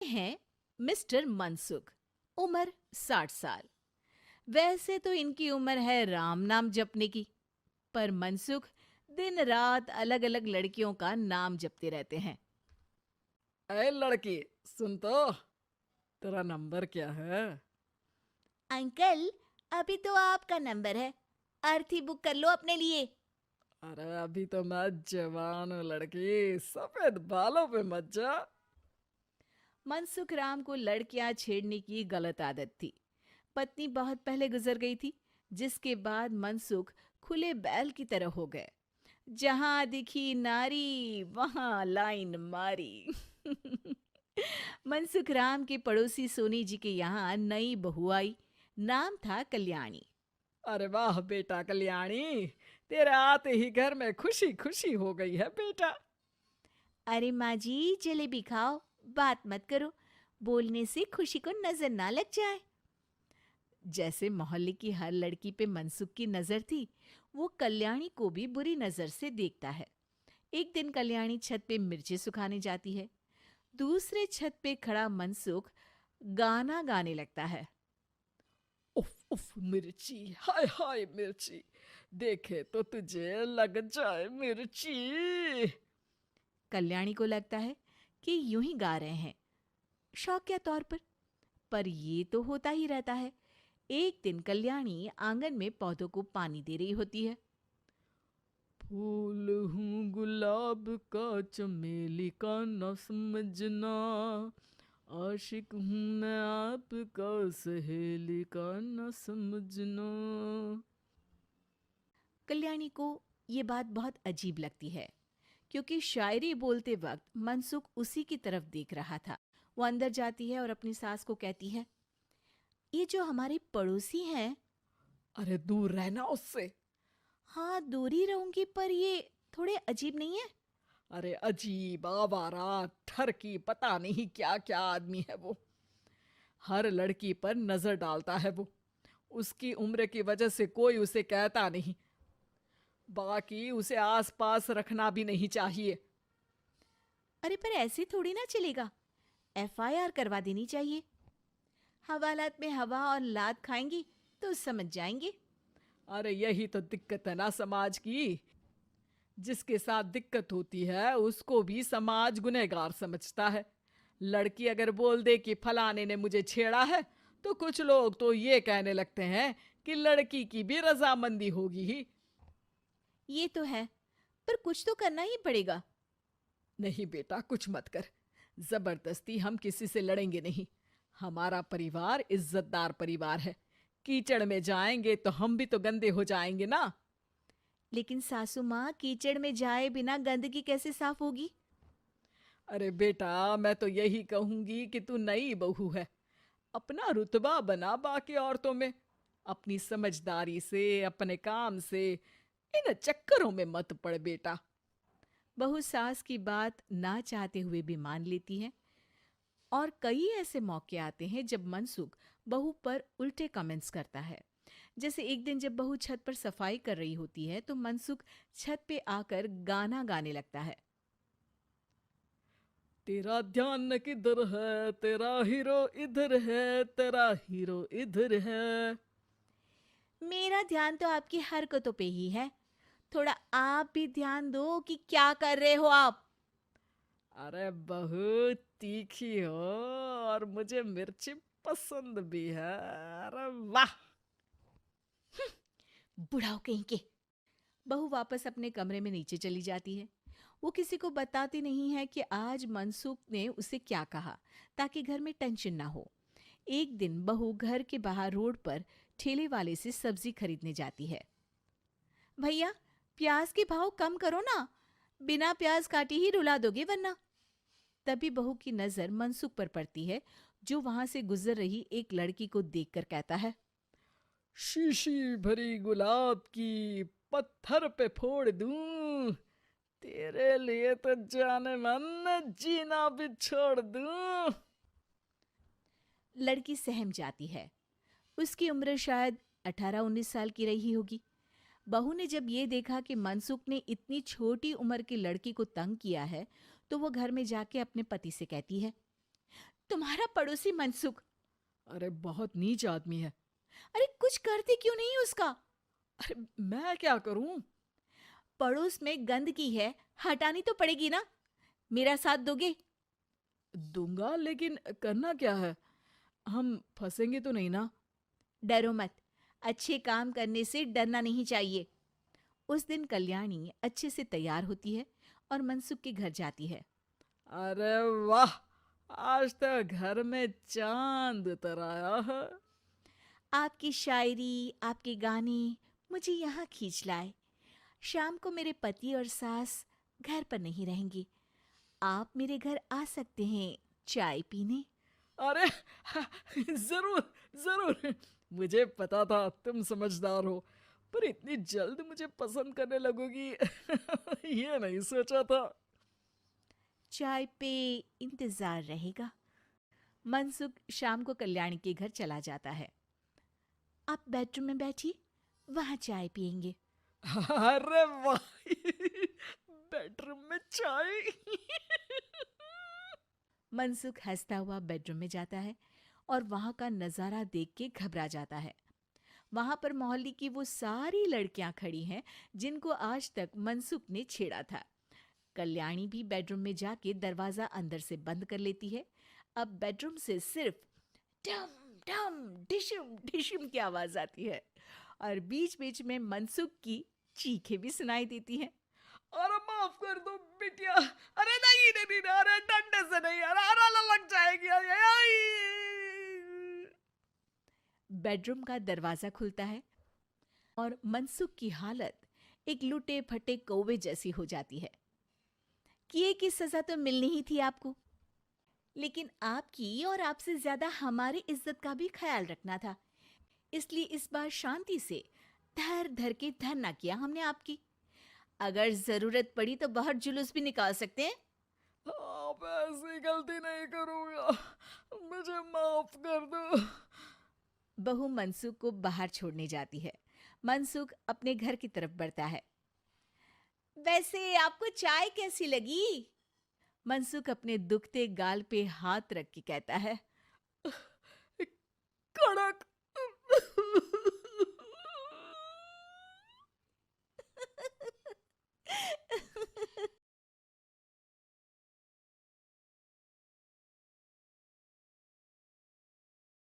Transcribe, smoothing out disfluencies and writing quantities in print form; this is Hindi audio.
हैं मिस्टर मनसुख। उम्र 60 साल। वैसे तो इनकी उम्र है राम नाम जपने की, पर मनसुख दिन रात अलग अलग लड़कियों का नाम जपते रहते हैं। अरे लड़की, सुन तो, तेरा नंबर क्या है? अंकल, अभी तो आपका नंबर है। अर्थी बुक कर लो अपने लिए। अरे अभी तो मैं जवान हूँ लड़की, सफेद बालों पे मत जा। मनसुख राम को लड़कियां छेड़ने की गलत आदत थी। पत्नी बहुत पहले गुजर गई थी, जिसके बाद मनसुख खुले बैल की तरह हो गए। जहां दिखी नारी वहां लाइन मारी। मनसुख राम के पड़ोसी सोनी जी के यहाँ नई बहू आई। नाम था कल्याणी। अरे वाह बेटा कल्याणी, तेरे आते ही घर में खुशी खुशी हो गई है बेटा। अरे माँ जी, जलेबी खाओ, बात मत करो, बोलने से खुशी को नजर ना लग जाए। जैसे मोहल्ले की हर लड़की पे मनसुख की नजर थी, वो कल्याणी को भी बुरी नजर से देखता है। एक दिन कल्याणी छत पे मिर्ची सुखाने जाती है। दूसरे छत पे खड़ा मनसुख गाना गाने लगता है। उफ उफ मिर्ची, हाय हाय मिर्ची, देखे तो तुझे लग जाए मिर्ची। कल्याणी को लगता है कि यूं ही गा रहे हैं, शौकिया तौर पर ये तो होता ही रहता है। एक दिन कल्याणी आंगन में पौधों को पानी दे रही होती है। फूल हूँ गुलाब का, चमेली का न समझना, आशिक हूँ मैं आपका, सहेली का न समझना। कल्याणी को ये बात बहुत अजीब लगती है, क्योंकि शायरी बोलते वक्त मनसुख उसी की तरफ देख रहा था। वो अंदर जाती है और अपनी सास को कहती है, ये जो हमारे पड़ोसी हैं। अरे दूर रहना उससे। हाँ, दूर ही रहूंगी, पर ये थोड़े अजीब नहीं है? अरे अजीब, आवारा, ठरकी, पता नहीं क्या क्या आदमी है वो। हर लड़की पर नजर डालता है वो। उसकी उम्र की वजह से कोई उसे कहता नहीं। बाकी उसे आसपास रखना भी नहीं चाहिए। अरे पर ऐसे थोड़ी ना चलेगा, एफआईआर करवा देनी चाहिए। हवालात में हवा और लात खाएंगी तो समझ जाएंगे। अरे यही तो दिक्कत है ना समाज की। जिसके साथ दिक्कत होती है उसको भी समाज गुनहगार समझता है। लड़की अगर बोल दे कि फलाने ने मुझे छेड़ा है, तो कुछ लोग तो ये कहने लगते हैं कि लड़की की भी रजामंदी होगी ही। ये तो है, पर कुछ तो करना ही पड़ेगा। नहीं बेटा, कुछ मत कर। जबरदस्ती हम किसी से लड़ेंगे नहीं। हमारा परिवार इज्जतदार परिवार है। कीचड़ में जाएंगे तो हम भी तो गंदे हो जाएंगे ना। लेकिन सासू माँ, कीचड़ में जाए बिना गंदगी कैसे साफ होगी? अरे बेटा, मैं तो यही कहूंगी कि तू नई बहू है। अपना रुतबा बना बाकी औरतों में। अपनी समझदारी से, अपने काम से इन चक्करों में मत पड़ बेटा। बहू सास की बात ना चाहते हुए भी मान लेती है। और कई ऐसे मौके आते हैं जब मनसुख बहू पर उल्टे कमेंट्स करता है। जैसे एक दिन जब बहू छत पर सफाई कर रही होती है तो मनसुख छत पे आकर गाना गाने लगता है। तेरा ध्यान किधर है, तेरा हीरो इधर है, तेरा हीरो इधर है। मेरा ध्यान तो आपकी हरकतों पे ही है। थोड़ा आप भी ध्यान दो कि क्या कर रहे हो आप। अरे बहुत तीखी हो, और मुझे मिर्ची पसंद भी है। अरे वाह। बुढ़ाओ कहीं के। बहू वापस अपने कमरे में नीचे चली जाती है। वो किसी को बताती नहीं है कि आज मनसुख ने उसे क्या कहा, ताकि घर में टेंशन ना हो। एक दिन बहू घर के बाहर रोड पर ठेले वाले से सब्जी खरीदने जाती है। भैया, प्याज के भाव कम करो ना, बिना प्याज काटे ही रुला दोगे वरना। तभी बहू की नजर मनसुख पर पड़ती है, जो वहां से गुजर रही एक लड़की को देखकर कहता है, शीशी भरी गुलाब की, पत्थर पे फोड़ दूं। तेरे लिए तो जाने मन जीना भी छोड़ दूं। लड़की सहम जाती है। उसकी उम्र शायद 18-19 साल की रही होगी। बहू ने जब ये देखा कि मनसुख ने इतनी छोटी उम्र की लड़की को तंग किया है, तो वो घर में जाके अपने पति से कहती है, तुम्हारा पड़ोसी मनसुख। अरे बहुत नीच आदमी है। अरे कुछ करते क्यों नहीं उसका? अरे मैं क्या करूं? पड़ोस में गंदगी है, हटानी तो पड़ेगी ना। मेरा साथ दोगे? दूंगा, लेकिन करना क्या है? हम फंसेंगे तो नहीं ना? डरो मत, अच्छे काम करने से डरना नहीं चाहिए। उस दिन कल्याणी अच्छे से तैयार होती है और मनसुख के घर जाती है। अरे वाह, आज तो घर में चांद उतर आया है। आपकी शायरी, आपके गाने मुझे यहाँ खींच लाए। शाम को मेरे पति और सास घर पर नहीं रहेंगे। आप मेरे घर आ सकते हैं चाय पीने। अरे जरूर जरूर, मुझे पता था तुम समझदार हो, पर इतनी जल्द मुझे पसंद करने लगोगी ये नहीं सोचा था। चाय पे इंतजार रहेगा। मनसुख शाम को कल्याणी के घर चला जाता है। आप बेडरूम में बैठिए, वहां चाय पियेंगे। अरे वाह बेडरूम में चाय मनसुख हंसता हुआ बेडरूम में जाता है और वहां का नजारा देख के घबरा जाता है। वहां पर मोहल्ले की वो सारी लड़कियां खड़ी हैं जिनको आज तक मनसुख ने छेड़ा था। कल्याणी भी बेडरूम में जाके दरवाजा अंदर से बंद कर लेती है। अब बेडरूम से सिर्फ डम डम डिशुम डिशुम की आवाज आती है और बीच बीच में मनसुख की चीखें भी सुनाई देती हैं। अरे माफ कर दो बिटिया। अरे नहीं नहीं नहीं, अरे डंडे से नहीं, अरे अरे लग जाएगी। अरे, आई। बेडरूम का दरवाजा खुलता है और मनसुख की हालत एक लुटे फटे कौवे जैसी हो जाती है। किए की सजा तो मिलनी ही थी आपको, लेकिन आपकी और आपसे ज्यादा हमारी इज्जत का भी ख्याल रखना था। इसलिए इस बार शांति से धर धर के धरना किया हमने आपकी। अगर जरूरत पड़ी तो बाहर जुलूस भी निकाल सकते हैं। आप ऐसी गलती नहीं करूंगा, मुझे माफ कर दो। बहू मनसुख को बाहर छोड़ने जाती है। मनसुख अपने घर की तरफ बढ़ता है। वैसे आपको चाय कैसी लगी? मनसुख अपने दुखते गाल पे हाथ रख के कहता है। कड़क